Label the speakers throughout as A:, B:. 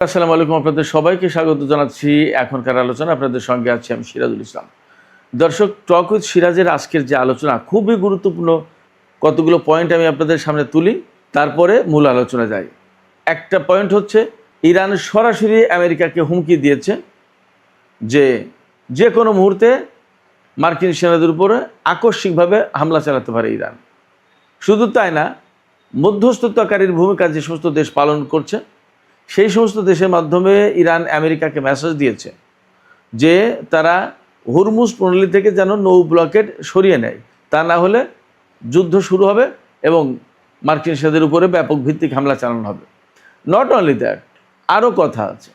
A: আসসালামু আলাইকুম, আপনাদের সবাইকে স্বাগত জানাচ্ছি এখনকার আলোচনা। আপনাদের সঙ্গে আছি আমি সিরাজুল ইসলাম। দর্শক, টক উইথ সিরাজের আজকের যে আলোচনা খুবই গুরুত্বপূর্ণ। কতগুলো পয়েন্ট আমি আপনাদের সামনে তুলি, তারপরে মূল আলোচনা যাই। একটা পয়েন্ট হচ্ছে, ইরান সরাসরি আমেরিকাকে হুমকি দিয়েছে যে যে কোনো মুহূর্তে মার্কিন সেনাদের উপরে আকস্মিকভাবে হামলা চালাতে পারে ইরান। শুধু তাই না, মধ্যস্থতাকারীর ভূমিকা যে সমস্ত দেশ পালন করছে সেই সমস্ত দেশের মাধ্যমে ইরান আমেরিকাকে মেসেজ দিয়েছে যে তারা হুরমুজ প্রণালী থেকে যেন নৌ ব্লকেট সরিয়ে নেয়, তা না হলে যুদ্ধ শুরু হবে এবং মার্কিন সেনাদের উপরে ব্যাপক ভিত্তিক হামলা চালানো হবে। নট অনলি দ্যাট, আরও কথা আছে।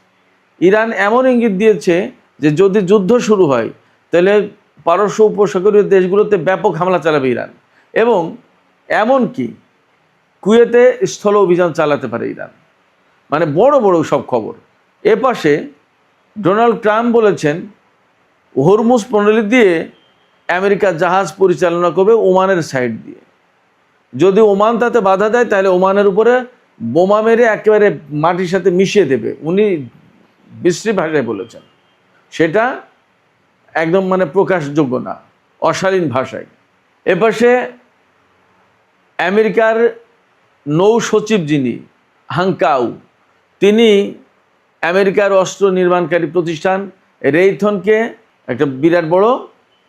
A: ইরান এমন ইঙ্গিত দিয়েছে যে যদি যুদ্ধ শুরু হয় তাহলে পারস্য উপসাগরীয় দেশগুলোতে ব্যাপক হামলা চালাবে ইরান, এবং এমনকি কুয়েতে স্থল অভিযান চালাতে পারে ইরান। মানে বড় বড় সব খবর। এ পাশে ডোনাল্ড ট্রাম্প বলেছেন হরমুজ প্রণালী দিয়ে আমেরিকা জাহাজ পরিচালনা করবে ওমানের সাইড দিয়ে। যদি ওমান তাতে বাধা দেয় তাহলে ওমানের উপরে বোমা মেরে একেবারে মাটির সাথে মিশিয়ে দেবে, উনি বিশ্রী ভাষায় বলেছেন। সেটা একদম প্রকাশযোগ্য না, অশালীন ভাষায়। এপাশে আমেরিকার নৌ সচিব যিনি হাংকাউ, তিনি আমেরিকার অস্ত্র নির্মাণকারী প্রতিষ্ঠান রেইথনকে একটা বিরাট বড়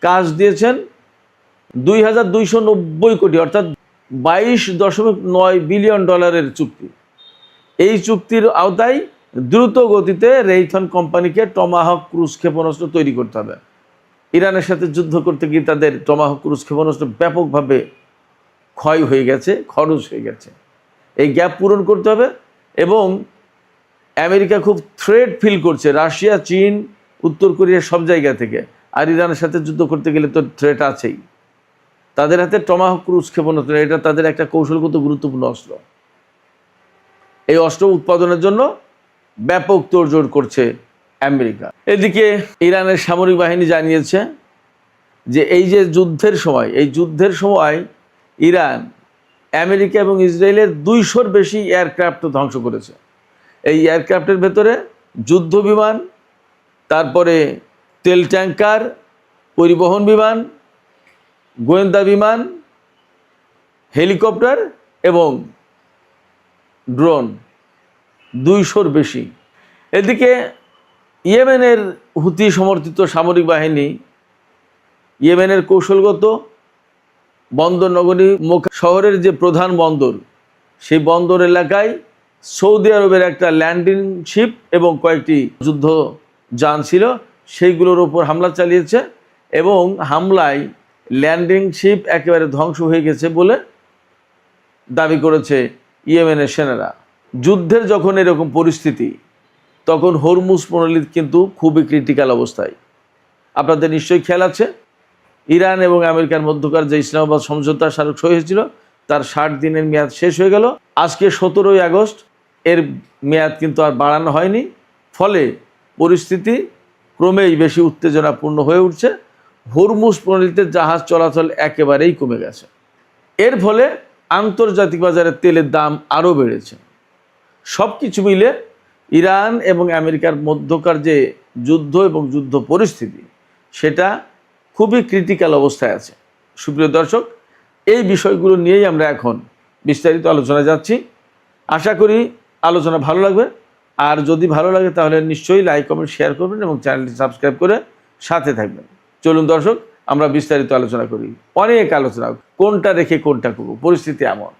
A: কাজ দিয়েছেন। 2290 কোটি অর্থাৎ $22.9 বিলিয়ন চুক্তি। এই চুক্তির আওতায় দ্রুত গতিতে রেইথন কোম্পানিকে টমাহক ক্রুজ ক্ষেপণাস্ত্র তৈরি করতে হবে। ইরানের সাথে যুদ্ধ করতে গিয়ে তাদের টমাহক ক্রুজ ক্ষেপণাস্ত্র ব্যাপকভাবে ক্ষয় হয়ে গেছে, খরচ হয়ে গেছে। এই গ্যাপ পূরণ করতে হবে। এবং আমেরিকা খুব থ্রেট ফিল করছে রাশিয়া, চীন, উত্তর কোরিয়া সব জায়গা থেকে। আর ইরানের সাথে যুদ্ধ করতে গেলে তো থ্রেট আছেই। তাদের হাতে টমাহক ক্রুজ ক্ষেপণাস্ত্র, এটা তাদের একটা কৌশলগত গুরুত্বপূর্ণ অস্ত্র। এই অস্ত্র উৎপাদনের জন্য ব্যাপক তোড়জোড় করছে আমেরিকা। এদিকে ইরানের সামরিক বাহিনী জানিয়েছে যে এই যে যুদ্ধের সময় ইরান আমেরিকা এবং ইসরায়েলের 200-র বেশি এয়ারক্রাফট ধ্বংস করেছে। এই এয়ারক্রাফটের ভেতরে যুদ্ধ বিমান, তারপরে তেল ট্যাঙ্কার, পরিবহন বিমান, গোয়েন্দা বিমান, হেলিকপ্টার এবং ড্রোন 200-র বেশি। এদিকে ইয়েমেনের হুতি সমর্থিত সামরিক বাহিনী ইয়েমেনের কৌশলগত বন্দর নগরী মোকা শহরের যে প্রধান বন্দর, সেই বন্দর এলাকায় সৌদি আরবের একটা ল্যান্ডিং শিপ এবং কয়েকটি যুদ্ধ যান ছিল, সেইগুলোর ওপর হামলা চালিয়েছে এবং হামলায় ল্যান্ডিং শিপ একেবারে ধ্বংস হয়ে গেছে বলে দাবি করেছে ইয়েমেনের সেনারা। যুদ্ধের যখন এরকম পরিস্থিতি, তখন হরমুজ প্রণালী কিন্তু খুবই ক্রিটিক্যাল অবস্থায়। আপনাদের নিশ্চয়ই খেয়াল আছে, ইরান এবং আমেরিকার মধ্যকার যে ইসলামাবাদ সমঝোতা স্মারক সই হয়েছিল তার 60 দিনের মেয়াদ শেষ হয়ে গেল। আজকে 17 আগস্ট, এর মেয়াদ কিন্তু আর বাড়ানো হয়নি। ফলে পরিস্থিতি ক্রমেই বেশি উত্তেজনাপূর্ণ হয়ে উঠছে। হরমুজ প্রণালীতে জাহাজ চলাচল একেবারেই কমে গেছে। এর ফলে আন্তর্জাতিক বাজারে তেলের দাম আরও বেড়েছে। সব কিছু মিলে ইরান এবং আমেরিকার মধ্যকার যে যুদ্ধ এবং যুদ্ধ পরিস্থিতি, সেটা খুবই ক্রিটিক্যাল অবস্থায় আছে। সুপ্রিয় দর্শক, এই বিষয়গুলো নিয়েই আমরা এখন বিস্তারিত আলোচনা যাচ্ছি। আশা করি আলোচনা ভালো লাগবে। আর যদি ভালো লাগে তাহলে নিশ্চয়ই লাইক, কমেন্ট, শেয়ার করবেন এবং চ্যানেলটি সাবস্ক্রাইব করে সাথে থাকবেন। চলুন দর্শক, আমরা বিস্তারিত আলোচনা করি। অনেক আলোচনা, কোনটা রেখে কোনটা করব, পরিস্থিতি এমন।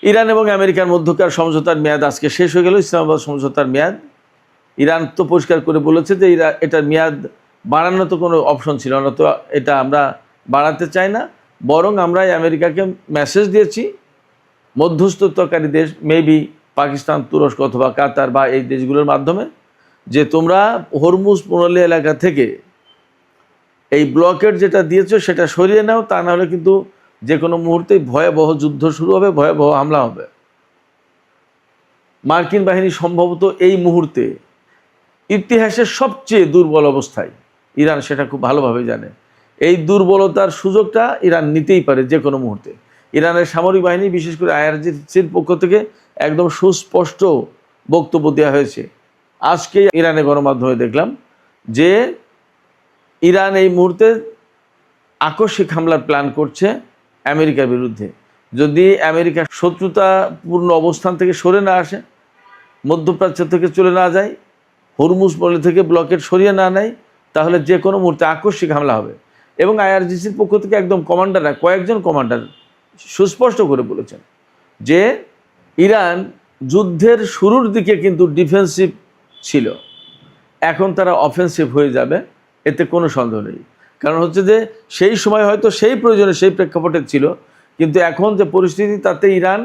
A: ইরান এবং আমেরিকার মধ্যকার সমঝোতার মেয়াদ আজকে শেষ হয়ে গেল। ইসলামাবাদ সমঝোতার মেয়াদ ইরান তো পরিষ্কার করে বলেছে যে এটার মেয়াদ বাড়ানো তো কোনো অপশন ছিল না, তো এটা আমরা বাড়াতে চাই না। বরং আমরা আমেরিকাকে মেসেজ দিয়েছি, মধ্যস্থতাকারী দেশ মেবি পাকিস্তান, তুরস্ক অথবা কাতার বা এই দেশগুলোর মাধ্যমে, যে তোমরা হরমুজ প্রণালী এলাকা থেকে এই ব্লকেট যেটা দিয়েছো সেটা সরিয়ে নাও, তা না হলে কিন্তু যে কোনো মুহূর্তেই ভয়াবহ যুদ্ধ শুরু হবে, ভয়াবহ হামলা হবে। মার্কিন বাহিনী সম্ভবত এই মুহূর্তে ইতিহাসের সবচেয়ে দুর্বল অবস্থায়, ইরান সেটা খুব ভালোভাবে জানে। এই দুর্বলতার সুযোগটা ইরান নিতেই পারে যে কোনো মুহূর্তে। ইরানের সামরিক বাহিনী, বিশেষ করে আইআরজিসির পক্ষ থেকে একদম সুস্পষ্ট বক্তব্য দেওয়া হয়েছে আজকে ইরানে গণমাধ্যমে দেখলাম যে ইরান এই মুহূর্তে আকস্মিক হামলার প্ল্যান করছে আমেরিকার বিরুদ্ধে। যদি আমেরিকা শত্রুতাপূর্ণ অবস্থান থেকে সরে না আসে, মধ্যপ্রাচ্য থেকে চলে না যায়, হরমুজ পল্লী থেকে ব্লকেট সরিয়ে না নেয়, তাহলে যে কোনো মুহূর্তে আকস্মিক হামলা হবে। এবং আইআরজিসির পক্ষ থেকে একদম কমান্ডাররা, কয়েকজন কমান্ডার সুস্পষ্ট করে বলেছেন যে ইরান যুদ্ধের শুরুর দিকে কিন্তু ডিফেন্সিভ ছিল, এখন তারা অফেন্সিভ হয়ে যাবে, এতে কোনো সন্দেহ নেই। কারণ হচ্ছে যে সেই সময় হয়তো সেই প্রয়োজনে সেই প্রেক্ষাপটে ছিল, কিন্তু এখন যে পরিস্থিতি তাতে ইরান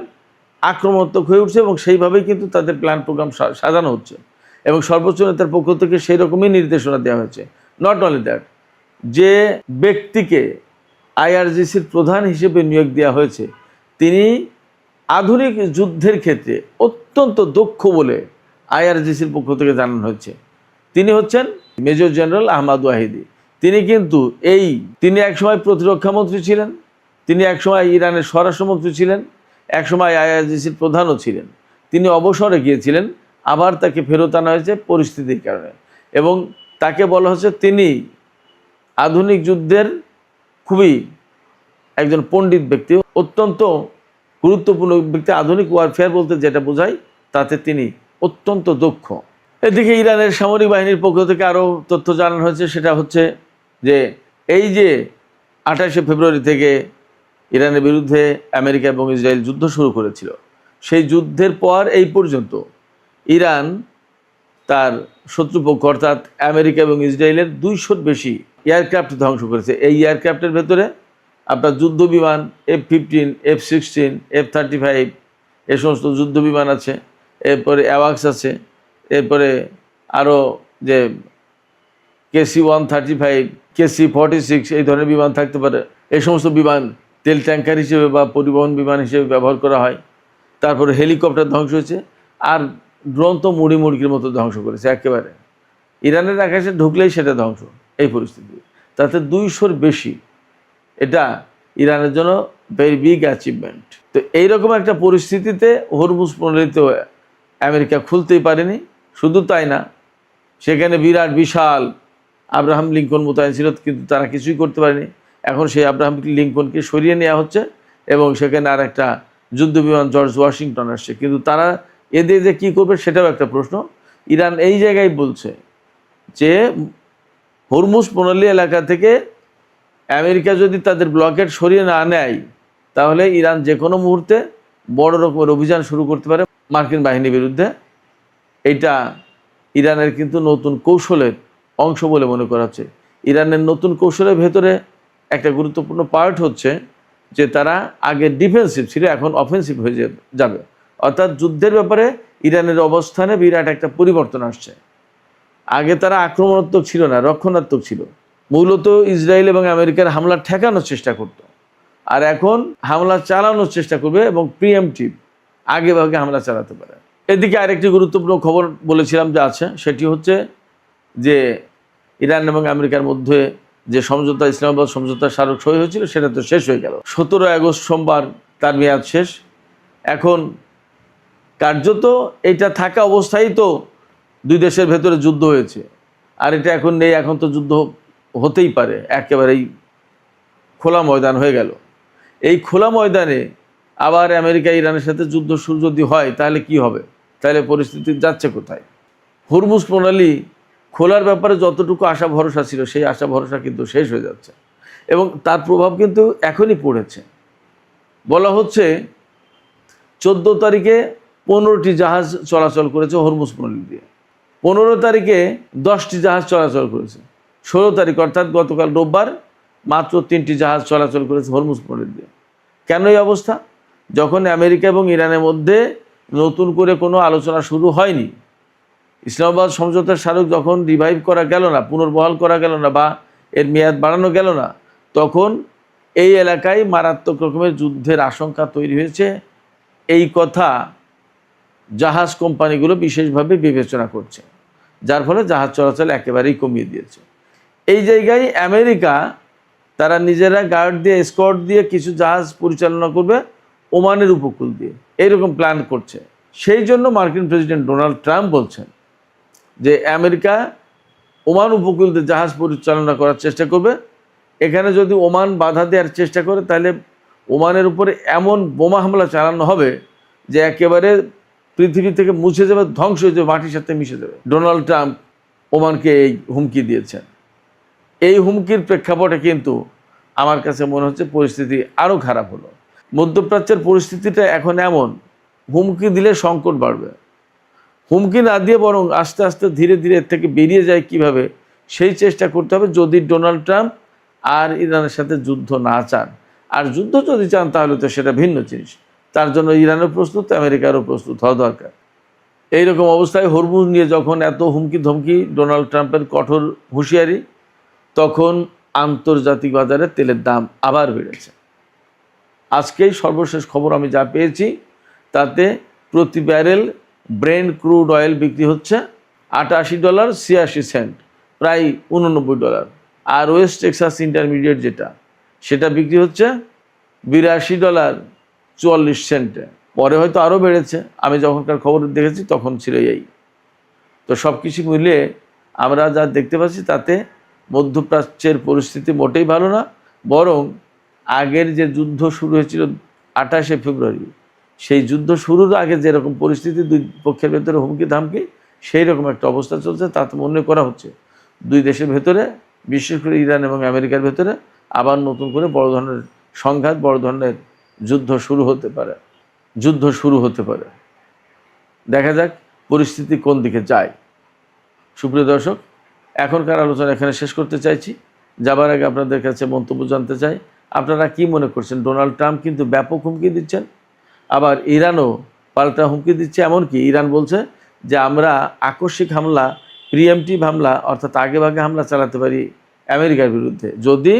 A: আক্রমণাত্মক হয়ে উঠছে এবং সেইভাবেই কিন্তু তাদের প্ল্যান প্রোগ্রাম সাজানো হচ্ছে এবং সর্বোচ্চ নেতার পক্ষ থেকে সেই রকমই নির্দেশনা দেওয়া হয়েছে। নট অনলি দ্যাট, যে ব্যক্তিকে আইআরজিসির প্রধান হিসেবে নিয়োগ দেওয়া হয়েছে তিনি আধুনিক যুদ্ধের ক্ষেত্রে অত্যন্ত দক্ষ বলে আইআরজিসির পক্ষ থেকে জানানো হয়েছে। তিনি হচ্ছেন মেজর জেনারেল আহমদ ওয়াহিদি। তিনি একসময় প্রতিরক্ষা মন্ত্রী ছিলেন, তিনি একসময় ইরানের স্বরাষ্ট্রমন্ত্রী ছিলেন, একসময় আইআরজিসির প্রধানও ছিলেন। তিনি অবসরে গিয়েছিলেন, আবার তাকে ফেরত আনা হয়েছে পরিস্থিতির কারণে এবং তাকে বলা হচ্ছে তিনি আধুনিক যুদ্ধের খুবই একজন পণ্ডিত ব্যক্তি, অত্যন্ত গুরুত্বপূর্ণ ব্যক্তি। আধুনিক ওয়ারফেয়ার বলতে যেটা বোঝায় তাতে তিনি অত্যন্ত দক্ষ। এদিকে ইরানের সামরিক বাহিনীর পক্ষ থেকে আরও তথ্য জানানো হয়েছে, সেটা হচ্ছে যে এই যে 28শে ফেব্রুয়ারি থেকে ইরানের বিরুদ্ধে আমেরিকা এবং ইসরায়েল যুদ্ধ শুরু করেছিল, সেই যুদ্ধের পর এই পর্যন্ত ইরান তার শত্রুপক্ষ অর্থাৎ আমেরিকা এবং ইসরায়েলের 200-র বেশি এয়ারক্রাফট ধ্বংস করেছে। এই এয়ারক্রাফটের ভেতরে আপনার যুদ্ধ বিমান F-15, F-16, F-35 এ সমস্ত যুদ্ধ বিমান আছে, এরপরে অ্যাওয়াক্স আছে, এরপরে আরও যে KC-135, KC-46 এই ধরনের বিমান থাকতে পারে। এই সমস্ত বিমান তেল ট্যাঙ্কার হিসেবে বা পরিবহন বিমান হিসেবে ব্যবহার করা হয়। তারপরে হেলিকপ্টার ধ্বংস হয়েছে, আর ড্রোন তো মুড়ির মতো ধ্বংস করেছে একেবারে। ইরানের আকাশে ঢুকলেই সেটা ধ্বংস। এই পরিস্থিতি তাতে 200-র বেশি, এটা ইরানের জন্য ভেরি বিগ অ্যাচিভমেন্ট। তো এইরকম একটা পরিস্থিতিতে হরমুজ প্রণালীতে আমেরিকা খুলতেই পারেনি। শুধু তাই না, সেখানে বিরাট বিশাল আব্রাহাম লিঙ্কন মোতায়েন ছিল, কিন্তু তারা কিছুই করতে পারেনি। এখন সেই আব্রাহাম লিঙ্কনকে সরিয়ে নেওয়া হচ্ছে এবং সেখানে আর একটা যুদ্ধবিমান জর্জ ওয়াশিংটন আসছে, কিন্তু তারা এদের যে কী করবে সেটাও একটা প্রশ্ন। ইরান এই জায়গায় বলছে যে হরমুজ প্রণালী এলাকা থেকে আমেরিকা যদি তাদের ব্লকেট সরিয়ে না নেয়, তাহলে ইরান যে কোনো মুহূর্তে বড় রকমের অভিযান শুরু করতে পারে মার্কিন বাহিনীর বিরুদ্ধে। এইটা ইরানের কিন্তু নতুন কৌশলের অংশ বলে মনে করা হচ্ছে। ইরানের নতুন কৌশলের ভেতরে একটা গুরুত্বপূর্ণ পার্ট হচ্ছে যে তারা আগে ডিফেন্সিভ ছিল, এখন অফেন্সিভ হয়ে যাবে। অর্থাৎ যুদ্ধের ব্যাপারে ইরানের অবস্থানে বিরাট একটা পরিবর্তন আসছে। আগে তারা আক্রমণাত্মক ছিল না, রক্ষণাত্মক ছিল, মূলত ইসরায়েল এবং আমেরিকার হামলা ঠেকানোর চেষ্টা করত, আর এখন হামলা চালানোর চেষ্টা করবে এবং প্রিএমটিভ আগে ভাগে হামলা চালাতে পারে। এদিকে আরেকটি গুরুত্বপূর্ণ খবর বলেছিলাম যে আছে, সেটি হচ্ছে যে ইরান এবং আমেরিকার মধ্যে যে সমঝোতা, ইসলামাবাদ সমঝোতা স্মারক সই হয়েছিল, সেটা তো শেষ হয়ে গেল। 17 আগস্ট সোমবার তার মেয়াদ শেষ। এখন কার্যত এটা থাকা অবস্থায় তো দুই দেশের ভেতরে যুদ্ধ হয়েছে, আর এটা এখন নেই। এখন তো যুদ্ধ হতেই পারে, একেবারেই খোলা ময়দান হয়ে গেল। এই খোলা ময়দানে আবার আমেরিকা ইরানের সাথে যুদ্ধ শুরু যদি হয়, তাহলে কি হবে? তাহলে পরিস্থিতি যাচ্ছে কোথায়? হরমুজ প্রণালী খোলার ব্যাপারে যতটুকু আশা ভরসা ছিল, সেই আশা ভরসা কিন্তু শেষ হয়ে যাচ্ছে এবং তার প্রভাব কিন্তু এখনই পড়েছে। বলা হচ্ছে 14 তারিখে 15টি জাহাজ চলাচল করেছে হরমুজ প্রণালী দিয়ে, 15 তারিখে 10টি জাহাজ চলাচল করেছে, 16 তারিখ অর্থাৎ গতকাল রোববার মাত্র 3টি জাহাজ চলাচল করেছে হরমুজ প্রণালী দিয়ে। কেন এই অবস্থা? যখন আমেরিকা এবং ইরানের মধ্যে নতুন করে কোনো আলোচনা শুরু হয়নি, ইসলামাবাদ সমঝোতার স্মারক যখন রিভাইভ করা গেল না, পুনর্বহাল করা গেল না, বা এর মেয়াদ বাড়ানো গেল না, তখন এই এলাকায় মারাত্মক রকমের যুদ্ধের আশঙ্কা তৈরি হয়েছে। এই কথা জাহাজ কোম্পানিগুলো বিশেষভাবে বিবেচনা করছে, যার ফলে জাহাজ চলাচল একেবারেই কমিয়ে দিয়েছে। এই জায়গায় আমেরিকা তারা নিজেরা গার্ড দিয়ে, স্কোয়াড দিয়ে কিছু জাহাজ পরিচালনা করবে ওমানের উপকূল দিয়ে, এইরকম প্ল্যান করছে। সেই জন্য মার্কিন প্রেসিডেন্ট ডোনাল্ড ট্রাম্প বলছেন যে আমেরিকা ওমান উপকূলে জাহাজ পরিচালনা করার চেষ্টা করবে। এখানে যদি ওমান বাধা দেওয়ার চেষ্টা করে তাহলে ওমানের উপরে এমন বোমা হামলা চালানো হবে যে একেবারে পৃথিবী থেকে মুছে যাবে, ধ্বংস হয়ে যাবে, মাটির সাথে মিশে যাবে। ডোনাল্ড ট্রাম্প ওমানকে এই হুমকি দিয়েছেন। এই হুমকির প্রেক্ষাপটে কিন্তু আমার কাছে মনে হচ্ছে পরিস্থিতি আরও খারাপ হলো। মধ্যপ্রাচ্যের পরিস্থিতিটা এখন এমন, হুমকি দিলে সংকট বাড়বে। হুমকি না দিয়ে বরং আস্তে আস্তে ধীরে ধীরে এর থেকে বেরিয়ে যায় কিভাবে, সেই চেষ্টা করতে হবে যদি ডোনাল্ড ট্রাম্প আর ইরানের সাথে যুদ্ধ না চান। আর যুদ্ধ যদি চান তাহলে তো সেটা ভিন্ন জিনিস। তার জন্য ইরানও প্রস্তুত, আমেরিকারও প্রস্তুত হওয়া দরকার। এইরকম অবস্থায় হরমুজ নিয়ে যখন এত হুমকি ধমকি, ডোনাল্ড ট্রাম্পের কঠোর হুঁশিয়ারি, তখন আন্তর্জাতিক বাজারে তেলের দাম আবার বেড়েছে। আজকেই সর্বশেষ খবর আমি যা পেয়েছি তাতে প্রতি ব্যারেল ব্রেন্ট ক্রুড অয়েল বিক্রি হচ্ছে $88.86, প্রায় $89। আর ওয়েস্ট টেক্সাস ইন্টারমিডিয়েট যেটা, সেটা বিক্রি হচ্ছে $82.44। পরে হয়তো আরও বেড়েছে, আমি যখনকার খবর দেখেছি তখন ছিল এই। তো সব কিছু মিলিয়ে আমরা যা দেখতে পাচ্ছি তাতে মধ্যপ্রাচ্যের পরিস্থিতি মোটেই ভালো না, বরং আগের যে যুদ্ধ শুরু হয়েছিল 28শে ফেব্রুয়ারি, সেই যুদ্ধ শুরুর আগে যেরকম পরিস্থিতি, দুই পক্ষের ভেতরে হুমকি ধামকি, সেই রকম একটা অবস্থা চলছে। তাতে মনে করা হচ্ছে দুই দেশের ভেতরে, বিশেষ করে ইরান এবং আমেরিকার ভেতরে আবার নতুন করে বড় ধরনের সংঘাত, বড় ধরনের যুদ্ধ শুরু হতে পারে। দেখা যাক পরিস্থিতি কোন দিকে যায়। সুপ্রিয় দর্শক, এখনকার আলোচনা এখানে শেষ করতে চাইছি। যাবার আগে আপনাদের কাছে মন্তব্য জানতে চাই, আপনারা কি মনে করছেন? ডোনাল্ড ট্রাম্প কিন্তু ব্যাপক হুমকি দিচ্ছেন, আবার ইরানও পাল্টা হুমকি দিচ্ছে। এমনকি ইরান বলছে যে আমরা আকস্মিক হামলা, প্রিএমটিভ হামলা, অর্থাৎ আগেভাগে হামলা চালাতে পারি আমেরিকার বিরুদ্ধে যদি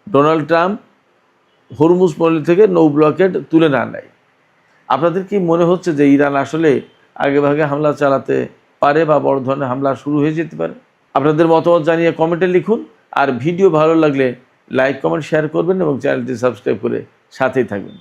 A: ডোনাল্ড ট্রাম্প হরমুজ পল্লী থেকে নৌ ব্লকেড তুলে না নেয়। আপনাদের কি মনে হচ্ছে যে ইরান আসলে আগেভাগে হামলা চালাতে পারে বা বড় ধরনের হামলা শুরু হয়ে যেতে পারে? আপনাদের মতামত জানিয়ে কমেন্টে লিখুন। আর ভিডিও ভালো লাগলে লাইক, কমেন্ট, শেয়ার করবেন এবং চ্যানেলটি সাবস্ক্রাইব করে সাথেই থাকবেন।